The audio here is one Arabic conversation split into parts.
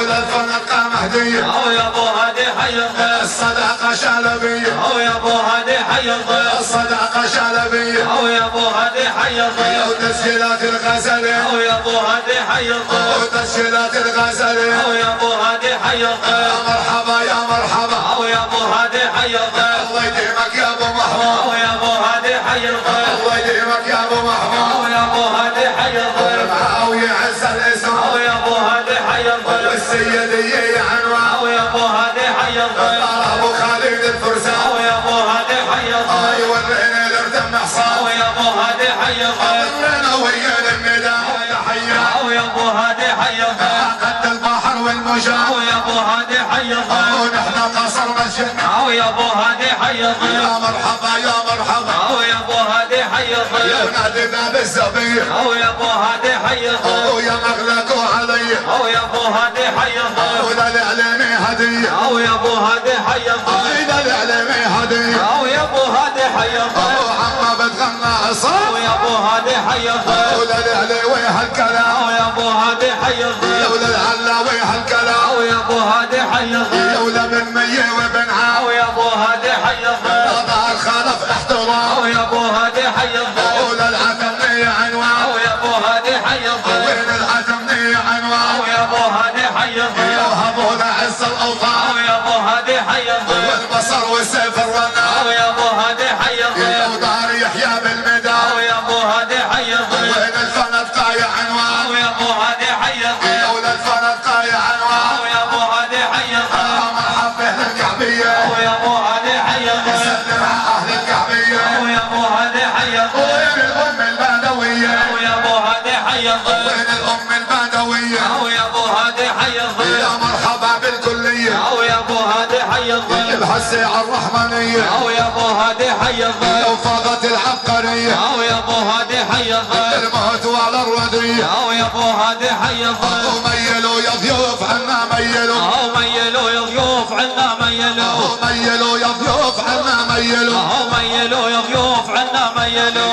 وللفنقة مهدية او يا ابو هادي حي الضيف الصداقة شلبية او يا ابو هادي حي الضيف الصداقة شلبية او يا ابو هادي حي الضيف وتسجيلات الغزلة او يا ابو هادي حي الضيف وتسجيلات الغزلة او يا ابو هادي حي الضيف مرحبا يا مرحبا او يا ابو هادي حي الضيف الله يديمك يا ابو محمود او يا ابو هادي حي الضيف الله يديمك يا ابو محمود او يا ابو هادي حي الضيف او يعز الاسم او يا ابو هادي حي الضيف والسيدية عنوان او يا ابو هادي حي الضيف ابو خالد الفرسان او يا ابو هادي حي الضيف يورينا الارتم حصان او يا ابو هادي حي الضيف ورينا ويا الميدان تحية او يا ابو هادي حي الضيف قد البحر والمجال او يا ابو هادي حي الضيف ونحن قصر مسجد او يا ابو هادي حي الضيف يا مرحبا يا مرحبا او يا ابو هادي حي الضيف ونادي باب الزبير او يا ابو هادي حي الضيف ويا مغلق علي او يا ابو هادي حي الضيف وذا الاعلامي هدية او يا ابو هادي حي الضيف ذا الاعلامي هدية او يا ابو هادي حي الضيف عما بتغنى عصام او يا ابو هادي حي الضيف ولا الاعلاوي هالكلام او يا ابو هادي حي الضيف ولا العلاوي هالكلام او يا ابو هادي حي الضيف ولا من مية وبن عام او يا ابو هادي حي الضيف ظهر خلف احترام او يا ابو هادي حي الضيف ولا العتمنية عنوان او يا ابو هادي حي الضيف وين العتمنية عنوان او يا ابو هادي حي الضيف وهبوا عز الاوطان او يا ابو هادي حي الضيف والبصر والسيف الرنان او يا ابو هادي حي الضيف ودار يحيى بالميدان او يا ابو هادي حي الضيف وين الفند قايع عنوان او يا ابو هادي حي الضيف ولا الفند قايع عنوان او يا ابو هادي حي الضيف مرحب باهل الكعبية او يا ابو هادي حي الضيف سلم على اهل الكعبية او يا ابو هادي حي الضيف وين الام البدوية او يا ابو هادي حي الضيف وين الام البدوية او يا ابو هادي حي الضيف يا مرحبا بالكلية او يا ابو هادي حي الضيف بحسي على الرحمنية او يا ابو هادي حي الضيف لو فاضت العبقرية او يا ابو هادي حي الضيف الموت على الردية او يا ابو هادي حي الضيف وميلوا يا ضيوف عنا ميلوا او ميلوا يا ضيوف عنا ميلوا وميلوا يا ضيوف عنا ميلوا او ميلوا يا ضيوف عنا ميلوا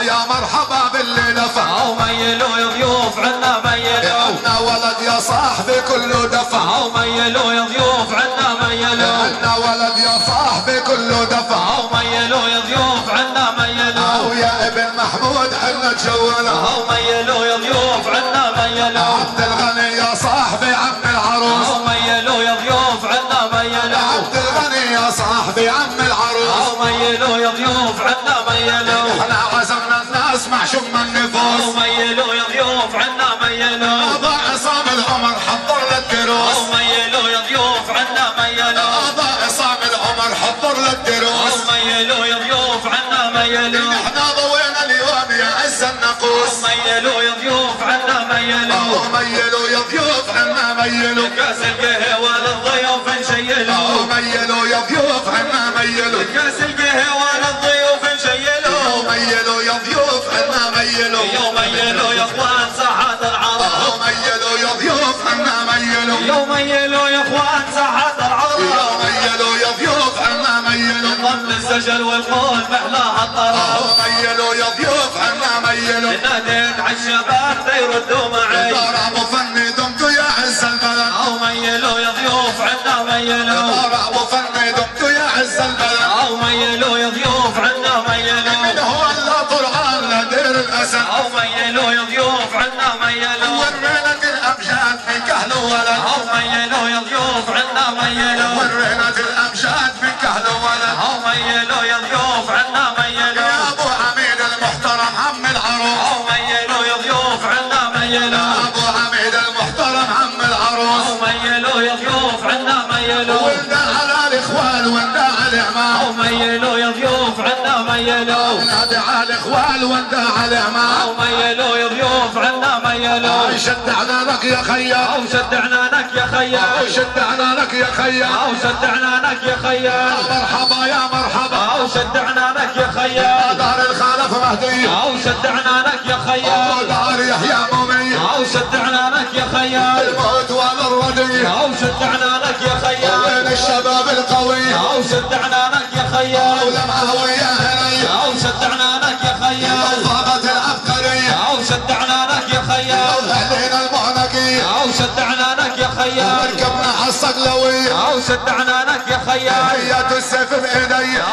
يا مرحبا باللي نفع او ميلوا يا ضيوف عنا ميلوا عنا ولد يا صاحبي كله دفع او ميلوا يا ضيوف عنا ميلوا عنا ولد يا صاحبي كله دفع او ميلوا يا ضيوف عنا ميلوا ويا ابن محمود حنا تشوله او ميلوا يا ضيوف عنا ميلوا عبد الغني يا صاحبي عم العروس او ميلوا يا ضيوف عنا ميلوا عبد الغني يا صاحبي عم العروس او ميلوا يا ضيوف عنا ميلوا احنا عزمنا الناس مع شم النفوس او ميلوا يا ضيوف عنا ميلوا قضى عصام العمر حضر للدروس او ميلوا يا ضيوف عنا ميلوا قضى عصام العمر حضر للدروس او ميلوا يا ضيوف عنا ميلوا احنا ضوينا اليوم يا عز النقوس ميلوا يا ضيوف عنا ميلوا ميلوا يا ضيوف عنا ميلوا كاس القهوة للضيوف نشيلوا ميلوا يا ضيوف عنا ميلوا كاس القهوة للضيوف نشيلوا ميلوا يا ضيوف عنا ميلوا يوم ميلوا يا اخوان ساحات العرب ميلوا يا ضيوف عنا ميلوا يوم ميلوا يا اخوان ساحات العرب ميلوا يا ضيوف عنا ميلوا ضمن السجل والقول محلاها الطرب ميلوا يا ضيوف عنا ميلوا ناديت عالشباب يردوا معي ضرب فني دمتوا يا عز البلد او ميلوا يا ضيوف عنا ميلوا ضرب فني دمتوا يا عز البلد او ميلوا يا ضيوف عنا ميلوا من هو الا قرآن لدير الاسد او ميلوا يا ضيوف عنا ميلوا ورينا الامجاد من كهل ولد او ميلوا يا ضيوف عنا ميلوا ورينا الامجاد من كهل ولد او ميلوا يا ضيوف عنا ميلوا يا ابو حميد المحترم عم العروس او ميلوا يا ضيوف عنا ميلوا ابو حميد المحترم عم العروس او ميلوا يا ضيوف عنا ميلوا وندى على الاخوال وندى على الاعمام او ميلوا يا ضيوف عنا ميلوا نادي على الاخوال وندى على الاعمام او ميلوا يا ضيوف عنا ميلوا شد عنانك يا خيال او شد عنانك يا خيال شد عنانك يا خيال او شد عنانك يا خيال مرحبا يا مرحبا او شد عنانك يا خيال دار الخالف مهدي او شد عنانك يا خيال دار يحيى مميز او شد عنانك يا خيال الموت ولا الردي او شد عنانك يا خيال وين الشباب القوي او شد عنانك يا خيال ولمعه ويا هني او شد عنانك يا خيال ضاقت العبقرية او شد عنانك يا خيال اهلنا المعنقية او شد عنانك يا خيال خيال ركبنا حالصقلوية او سد عنانك يا خيال حيات السيف بايدي يا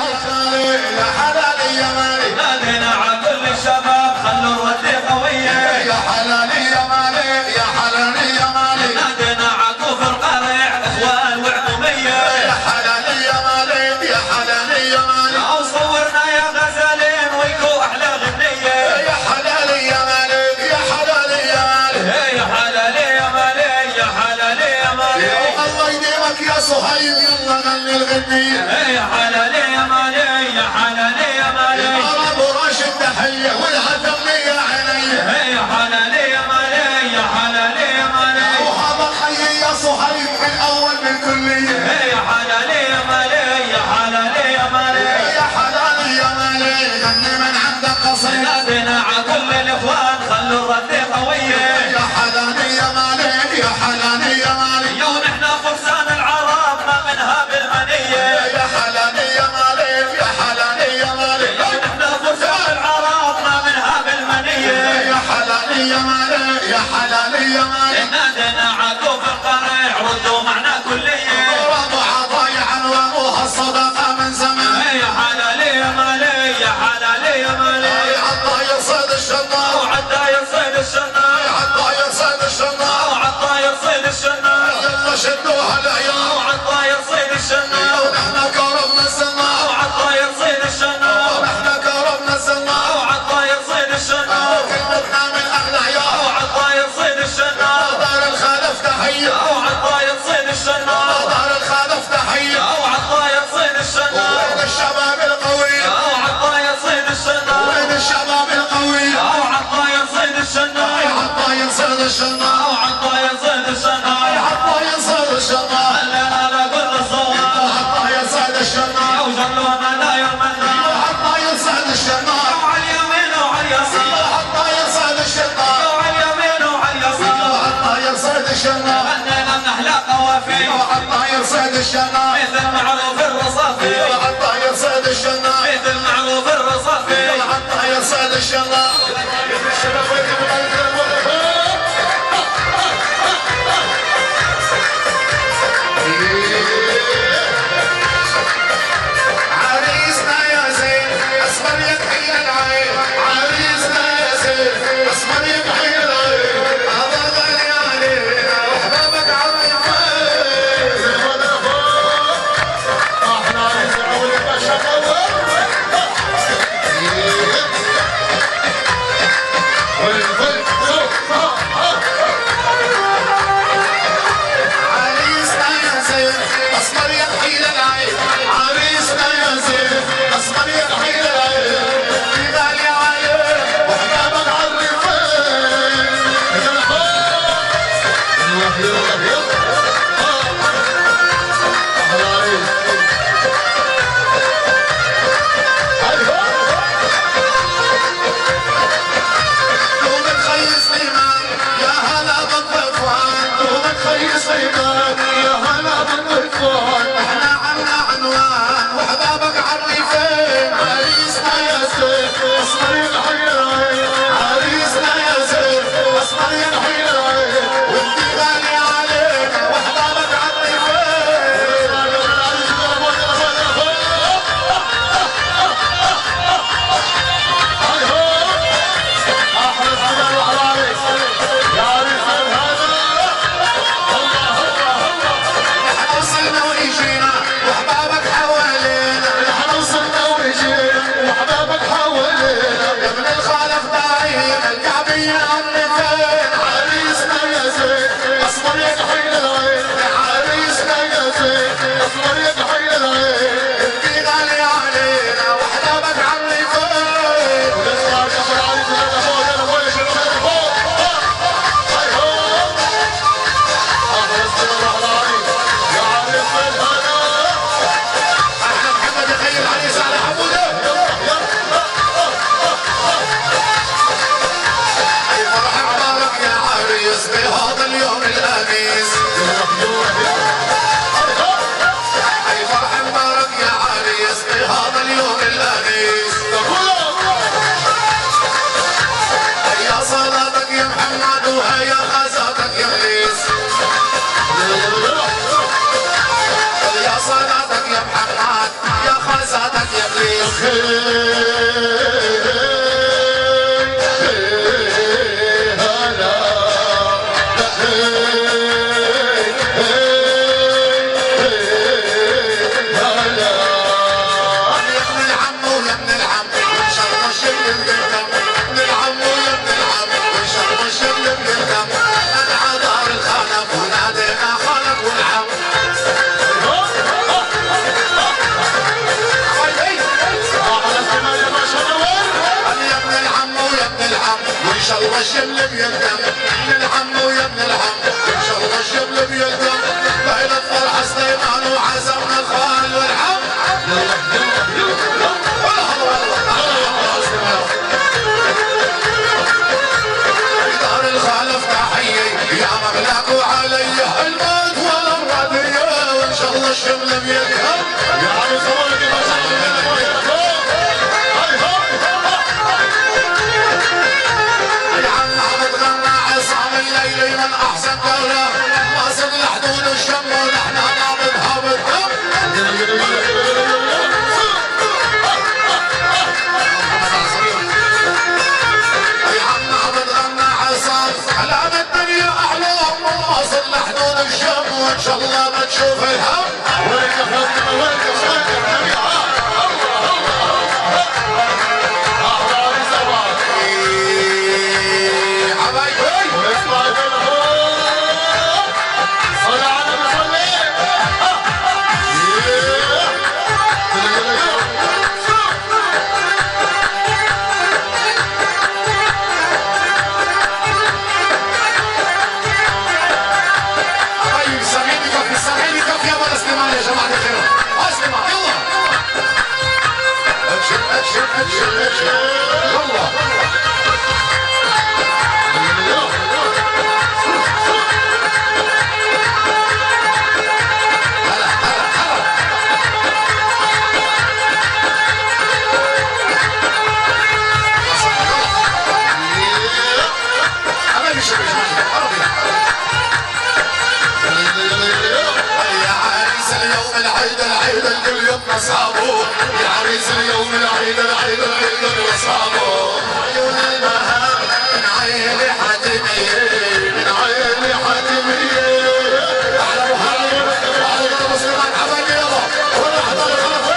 حلالي يا مالي نادينا على كل الشباب خلوا الردي قوية يا حلالي يا مالي يا حلالي يا مالي نادينا عقوف القريع اخوان وعمومية يا حلالي يا مالي يا حلالي يا مالي او صورنا يا غزالين ويكو احلى غنية يا حلالي يا مالي يا حلالي يا مالي يا حلالي يا مالي يا حلالي يا مالي الله يديمك يا صهيب يلا غني الغنية يا حلالي يا مالي يا حلالي يا مالي ابو راشد تحية والهتم يا عيني يا حلالي يا مالي يا حلالي يا مالي وهذا الحي يا صهيب في الاول بالكلية يا حلالي يا مالي يا حلالي يا مالي يا حلالي يا مالي غني من عندك قصيدة نادينا على كل الاخوان خلوا الردي قوية يا حلالي يا مالي يا حلالي يا مالي يوم احنا فرسان العرب ما منها بالمنية يا حلالي يا مالي يا حلالي يا مالي يوم احنا فرسان العرب ما منها بالمنية يا حلالي يا مالي يا حلالي يا مالي نادينا عقوف القريع ردوا معنا كلية ورضع ضايع عنوانها الصدقة من زمان يا حلالي يا مالي يا حلالي يا مالي عالطاير صيد الشنار وعالداير صيد الشنار عالطاير صيد الشنار وعالطاير صيد الشنار يلا شدوها العيال وعالطاير صيد الشنار ونحن كرمنا الزنار وعالطاير صيد الشنار ونحن كرمنا الزنار وعالطاير صيد الشنار كلمتنا من اهل عيال وعالطاير صيد الشنار دار الخلف تحية وعالطاير صيد الشنار دار الخلف تحية وعالطاير صيد الشنار وين الشباب القوية وعالطاير صيد الشنار وين الشباب القوية وعالطاير صيد الشنار عالطاير صيد الشنار وعالطاير صيد الشنار عالطاير صيد الشنار خلينا نقول الصواب عالطاير صيد الشنار وجلونا داير منا عالطاير صيد الشنار وعلى اليمين وعلى اليسار عالطاير صيد الشنار وعلى اليمين وعلى اليسار عالطاير صيد الشنار غنينا من احلى قوافي عالطاير صيد الشنار مثل معروف الرصافي عالطاير صيد الشنار مثل معروف الرصافي عالطاير صيد الشنار عريسنا يا زين اسمر يضحي العين عريسنا يا زين اسمر يضحي العين هذا غالي علينا واحبابك عالريفين زي ما نفوق احنا عريسنا والباشا عريسنا يا زين اسمر يضحي العين عريسنا يا زين اسمر يضحي العين في غالي عليه واحبابك عالريفين يا دوم الخيس ليمان يا هلا بالضفوان دوم الخيس ليمان يا هلا بالضفوان احنا عنا عنوان واحبابك عالريفين عريسنا يا زين اسمر يضحي العين عريسنا يا زين اسمر يضحي العين وانتي غالي علينا واحبابك عالريفين احرص على العرايس يا عريس هذا احنا وصلنا واجينا واحبابك حوالينا احنا وصلنا واجينا واحبابك حوالينا يا ابن الخالق داعينا الكعبية عالريفين عريسنا يا زين اسمر يضحي العين عريسنا يا زين اسمر يضحي العين انتي غالي علينا واحبابك عالريفين ولسه يا عريس يلا فوق يلا فوق يا شباب يلا فوق هاي هو احرص على العريس يا عريس هذا احنا محمد يخيل العريس على حموده اي فرح مبارك يا عريس بهذا اليوم الانيس وان شاء الله الشمل بيلتم ابن العم ويا ابن العم ان شاء الله الشمل بيلتم ليلة فرحة سليمان وعزمنا الخال والعم دار الخالف تحية يا مملاك وعلي الموت والامراضية وان شاء الله الشمل بيلتم يا عريس ولدي ما شاء الله الليل من احسن دولة واصل لحدود الشم ونحن نابضها بالدم يا عم عبد غنى عصام كلام الدنيا احلام واصل لحدود الشم وان شاء الله ما تشوف الهم وينك خدمة وينك اصحابه يا عريس اليوم العيد العيد العيد واصحابه عيون المهام من عيني حاتمية من عيني حاتمية احلى وهلا وعلى مسلمان عبد يلا ولا حضر خلف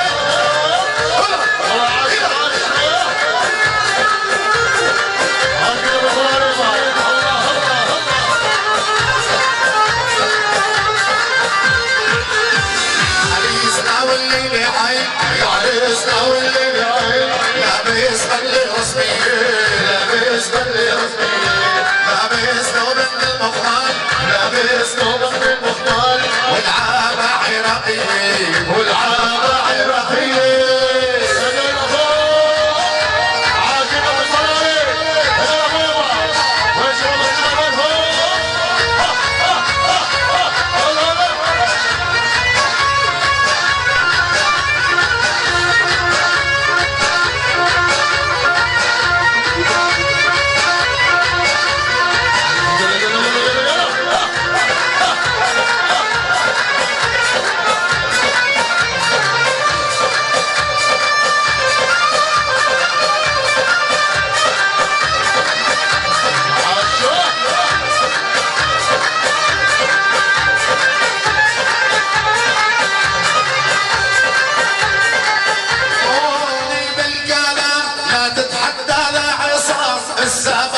لابس والليل عين لابس بدلة رسمية لابس بدلة رسمية لابس ثوب من المخمال لابس ثوب من المخمال والعابة عراقية والعابة عراقية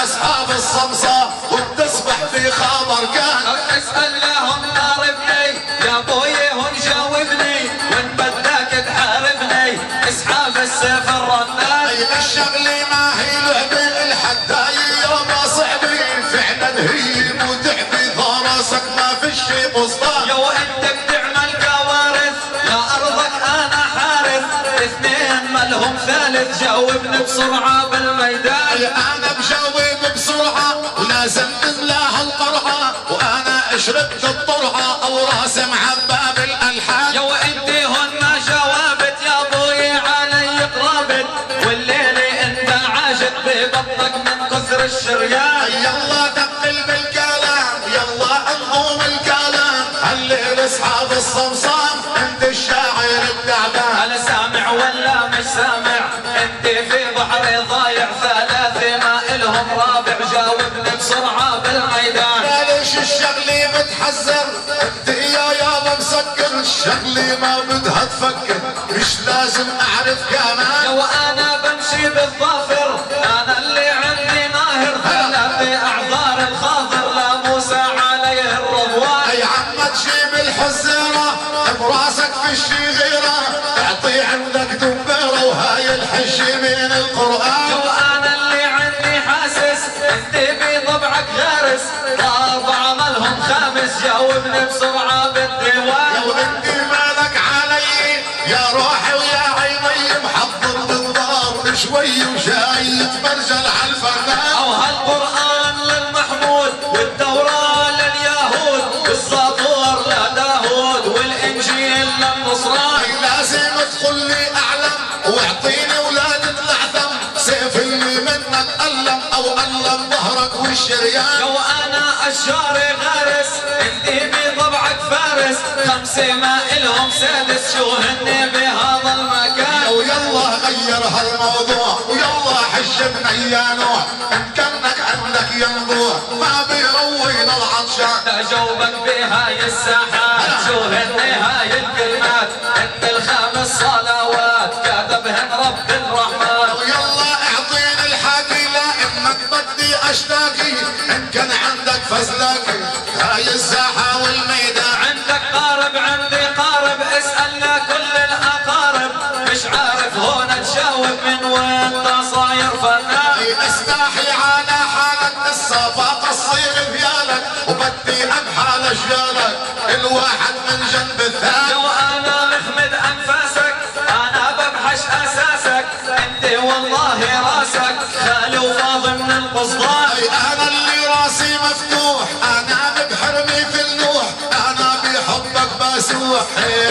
اصحاب الصمصة وتسبح في خبر كان اسأل لهم تعرفني يا ابوي هون جاوبني وان بدك تحاربني اسحاب السيف الرنان الشغلة ما هي لعبة الحداي يوم صعبي فعلا هي متعبة فراسك ما في الشي بسطان يو انت بتعمل كوارث يا ارضك انا حارث اثنين مالهم ثالث جاوبني بسرعة بالميدان انا بجاوب بسرعة ولازم تملاها القرعة وانا شربت الطرعة او راسم عباب الالحان يو انت هون ما جاوبت يا ابوي علي قرابت والليلة انت عاشت ببطنك من كثر الشريان يلا دقل بالكلام يلا انظم الكلام الليل اصحاب الصمصام انت الشاعر التعبان انا سامع ولا مش سامع؟ انت في بحر ضايع ثلاثة ما الهم رابع، جاوبني بسرعة بالميدان. ليش الشغلة متحذر؟ انت يا يابا مسكر، الشغلة ما بدها تفكر، مش لازم اعرف كمان. لو انا بمشي بالظافر انا اللي عندي ماهر، ثلاثة اعذار الخاطر لا موسى عليه الرضوان. اي عم تجيب الحزيرة براسك في الشي غيره، اعطي عندك دبيرة وهاي الحجة من القرآن. لو انا اللي عندي حاسس انت بضبعك غارس، ضرب عملهم خامس، جاوبني بسرعة بالديوان. لو انت مالك علي يا روحي ويا عيني، محضر بالدار شوي وجاي يتبرجل عالفنان. او هالقرآن للمحمود والتوراة لليهود، والزبور لداود والانجيل للنصران. لازم تقول لي اعلم واعطيني ولادة العثم، سيف اللي منك ألم او ألم ظهرك والشريان. لو انا اشجاري غارس انت بضبعك فارس، خمسة ما الهم سادس، شو هن بهذا المكان. لو يلا غير هالموضوع ويلا حج من يا نوح، ان كانك عندك ينبوع ما بيروينا العطشان. اجاوبك بهاي الساحات، شو هن هاي الكلمات، انت الخمس صلوات كاتبهن رب الرحمن. لو يلا اعطيني الحكي لانك بدي اشتاقي، ان كان عندك فزلكي هاي الساحة والميدان. عندك قارب عندي قارب، اسألنا كل الاقارب، مش عارف هون تجاوب من وين صاير فنان. استاحي على حالك الصفاقة تصير بيالك، وبدي امحى لجيالك الواحد من جنب الثاني. لو انا مخمد انفاسك انا ببحش اساسك، انت والله راسك خالي وفاضي من القصدان. انا اللي راسي مفتوح، انا بحرمي في النوح، انا بحبك بسوح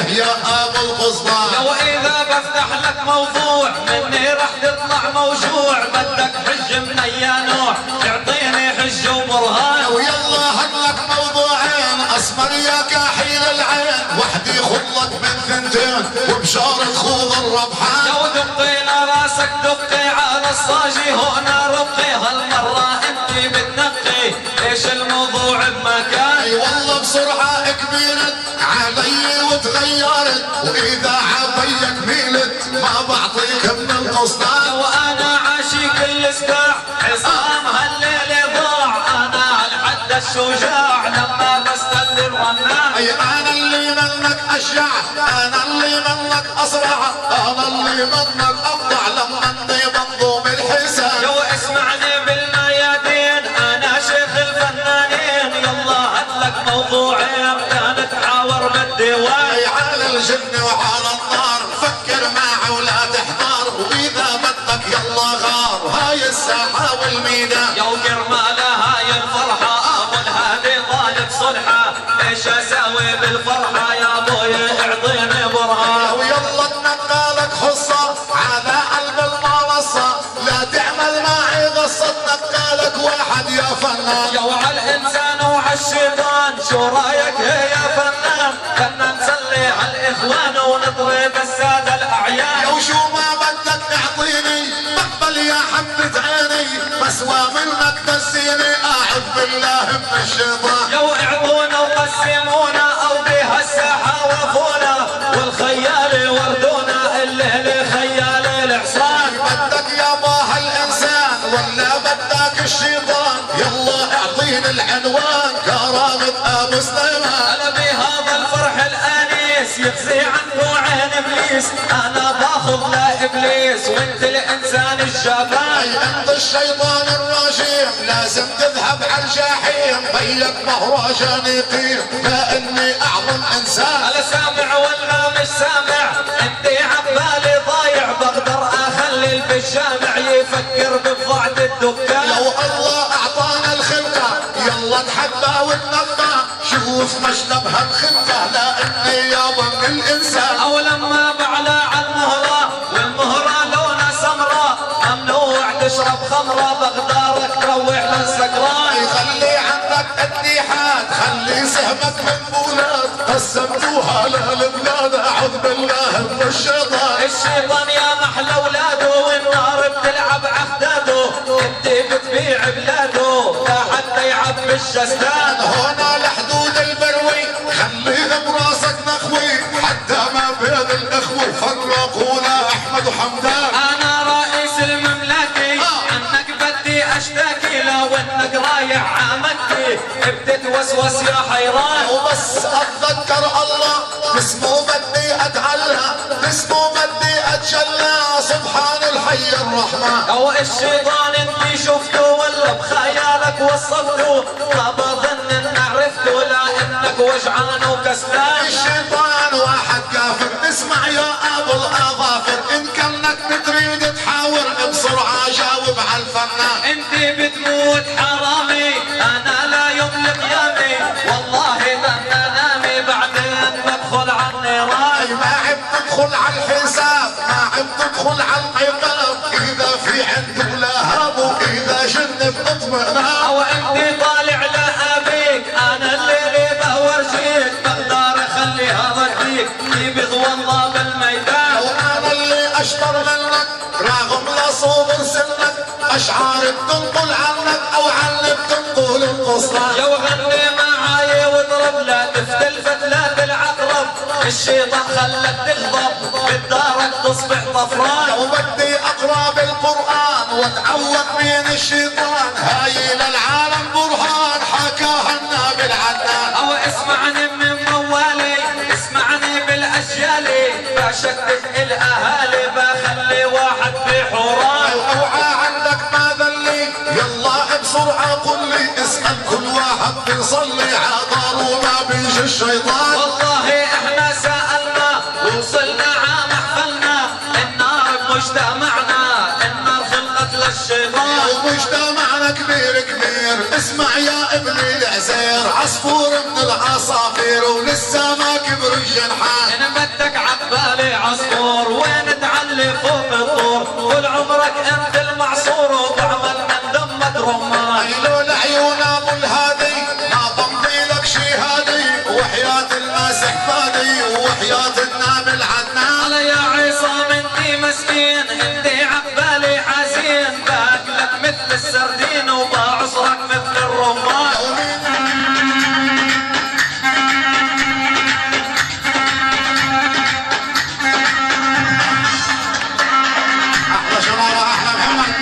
يا ابو القصدان. لو اذا بفتح لك موضوع مني رح تطلع موجوع، بدك حج من يا نوح تعطيني حج وبرهان. لو يلا هدلك موضوعين، اسمر يا كاحيل العين، وحدي خلك من ثنتين وبشارة خوض الربحان. لو دقينا راسك دقي على الصاجي هنا رقي، هالمرة انت بتنقي ليش الموضوع بمكان. اي والله بسرعة كبيرت علي وتغيرت، واذا عبيك ميلت ما بعطيك من القسطان. لو انا عاشي كل سباع عصام هالليل ضاع، انا هالحد الشجاع لما بستل الرنان. اي انا اللي منك اشجع، انا اللي منك اسرع، انا اللي منك ابضع لما اني بنظم الحساب. لو اسمعني بالميادين انا شيخ الفنانين، يلا هاتلك موضوعين كانت حاور بالديوان. اي على الجن وعلى النار فكر معه ولا تحتار، واذا بدك يلا غار هاي الساحة والميدان. يا كرمالة هاي الفرحة ابو الهادي طالب صلحة، ايش اساوي بالفرحة يا ابوي اعطيني برهان. ويلا نقالك حصة على قلب المنصة، لا تعمل معي غصة، نقالك واحد يا فنان. يا وعلى الانسان وعلى الشيطان شو رايك يا فنان، خلنا نسلي على الاخوان ونضرب السادة الاعيان. لو شو ما بدك اعطيني بقبل يا حبة عيني، بسوى منك دسيني اعوذ بالله من الشيطان. لو اعطونا وقسمونا او بها الساحة وفونا، والخيال وردونا الليل خيال الحصان. بدك يا باها الانسان ولا بدك الشيطان، يلا اعطيني العنوان كرامة ابو سليمان. انا بهذا الفرح الانيس يخزي عنه عين ابليس، انا باخذ لابليس وانت الانسان الجبان. اي انت الشيطان الرجيم لازم تذهب على الجحيم، بيك مهرجان يقيم كاني اعظم انسان. انا سامع ولا مش سامع، انت عبالي ضايع، بقدر اخلي بالجامع يفكر بفضعة الدكان. لو الله اعطانا الخلقة يلا نحبها وننقى، شوف مشنب هالخلقة لاني يابا من الانسان. او لما بعلى على المهرة والمهرة لونها سمراء، ممنوع تشرب خمرة بقدرك تروح للسكران. خلي عندك ادي حاد خلي سهمك من بولاد قسمتوها للبلاد اعوذ بالله من الشيطان. الشيطان يا محلى اولاده والنار بتلعب عخداده انت بتبيع بلاده لا حتى يعبي الشستان. هنا لحدود البروي خليها براسك نخوي حتى ما بين الاخوه فرقونا احمد وحمدان. انا رئيس المملكه عنك بدي اشتكي لو انك رايح عمكتي بتتوسوس يا حيران. وبس اتذكر الله باسمه بدي اتعلى باسمه بدي اتجلى سبحان الحي الرحمن. او الشيطان انت شفته ولا بخيالك وصفته ما بظن ان عرفته لا انك وجعان وكسلان. الشيطان واحد كافر اسمع يا ابو الاظافر ان كانك بتريد تحاور بسرعه جاوب على الفنان. انت بتموت حرامي انا لا يوم قيامي والله بنا نامي بعدين بدخل على النيران. ما عم تدخل على الحساب ما عم تدخل على العقاب اذا في عندك لهاب واذا جن باطمئنان. او انت طالع لابيك انا اللي بورجيك بقدر اخليها ضديك يبيض والله بالميدان. وانا اللي اشطر منك رغم لا صوبر سنك اشعار بتنقل عنك او عنك بتنقل القصران. لو غني معاي واضرب لا تفتل فتلات العقرب الشيطان خلك تغضب بدارك تصبح طفران. لو بدي اقرا بالقران واتعوذ من الشيطان هاي للعالم برهان حكاها النبي العدنان. او اسمعني من موالي اسمعني بالاجيالي بشتت الاهالي بخلي واحد بحوران. اوعى عندك ما ذلي يلا بسرعه قل لي اسال كل واحد بيصلي عطار وما بيجي الشيطان. والله احنا سالنا ووصلنا ع محفلنا النار بمجتمعنا النار خلقت للشيطان. ومجتمعنا كبير كبير اسمع يا ابني العزير عصفور من العصافير ولسه ما كبر الجنحان. ان بدك عبالي عصفور وين تعلي فوق الطور طول عمرك انت المعصور وبعمل من دمك رمان. لون عيون ابو الهادي ما بمضي لك شي هادي وحياة الماسح فادي وحياة النام العدنان. على يا عصام انت مسكين انت عبالي حزين باكلك مثل السردين وبعصرك مثل الرمان. احلى شرارة احلى محمد.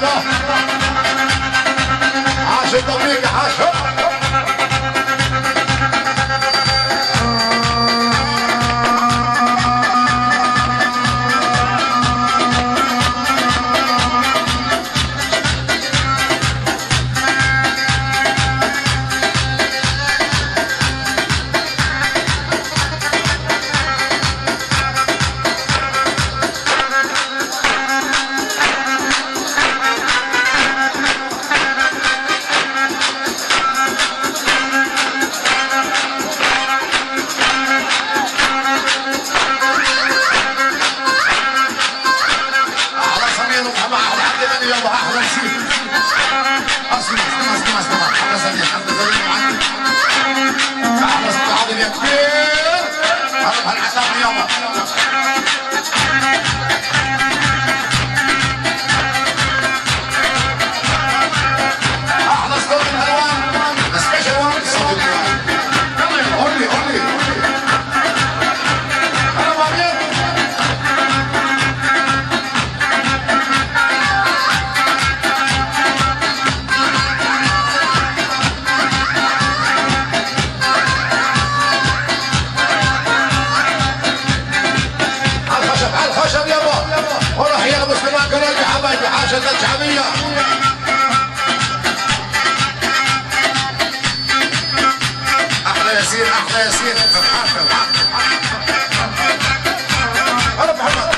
يابا عاش التطبيق عاش الشعبية أحلى ياسين أحلى ياسين هلا محمد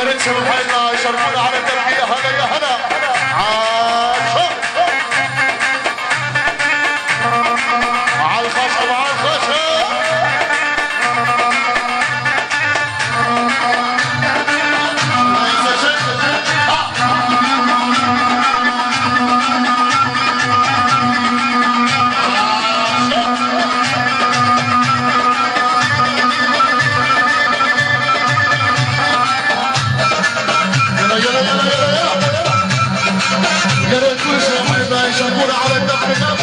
يا ريت سمحنا يشرفونا على الدرب. يا هلا يا هلا عاشق على الخشب على الخشب. يا ريت كل شيء يشرفونا على الدرب.